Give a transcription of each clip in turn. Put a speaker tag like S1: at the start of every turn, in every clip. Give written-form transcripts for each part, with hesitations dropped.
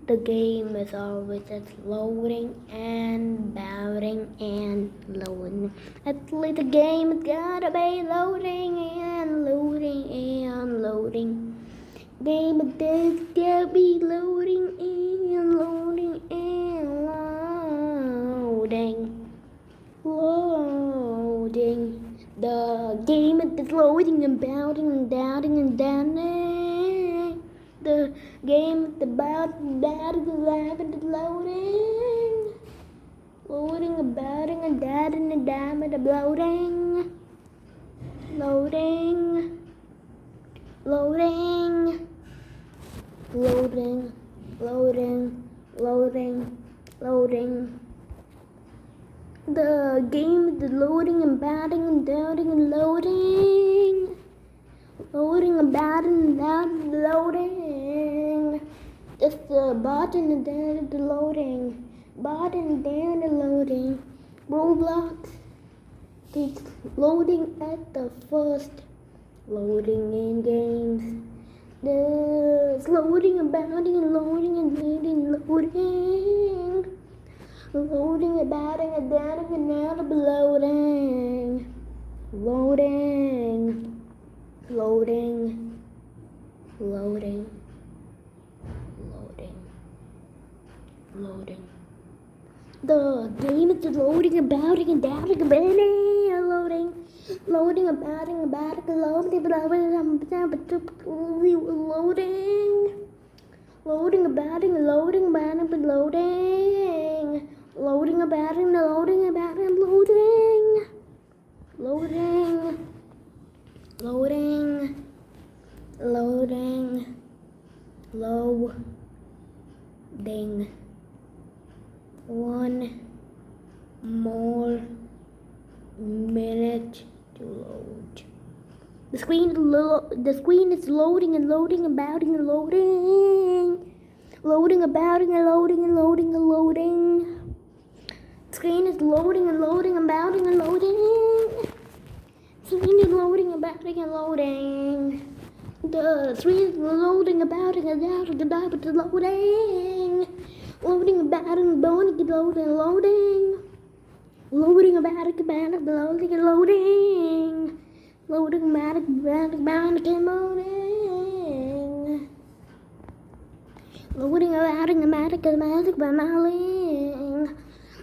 S1: The game is always just loading and bounding and loading. Actually, the game is gotta be loading and loading and loading. Game is just gotta be loading and loading and loading. Loading. The game is just loading and bounding and doubting and downing. The game is about and loading. Loading, abounding, and dadding, and damn and loading. Loading. Loading. Loading. Loading. Loading. Loading. The game is loading and bounding and doubting and loading. Loading and bounding and down and loading. Just the button and down the loading. Button and down the loading. Roblox takes loading at the first. Loading in games. There's loading and bounding and loading and loading, loading. Loading and bounding and down and out of loading. Loading. Loading. Loading. Loading. Loading. The game is loading and bounding and doubting and bending and loading. Loading and bounding and bounding and loading loading. Loading and bounding and loading and bounding and loading. Loading and bounding and loading and bounding and loading. Loading. Loading. Loading. Loading. One more minute to load. The screen is loading and loading and bounding and loading. Loading and bounding and loading and loading and loading. The screen is loading and loading and bounding and loading. Screen is loading and bounding and loading. The screen is loading and bounding and loading and loading. Loading and bounding and bounding and loading and loading. Loading and bounding and bounding and loading and loading. Loading and bounding and bounding and bounding and loading. Loading and bounding and bounding and bounding and bounding.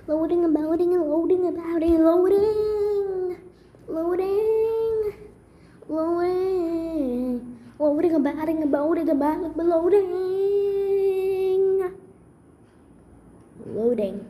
S1: Loading and bounding and loading and bounding and loading. Loading. Loading. Loading and bounding and bounding and bounding and loading. Loading.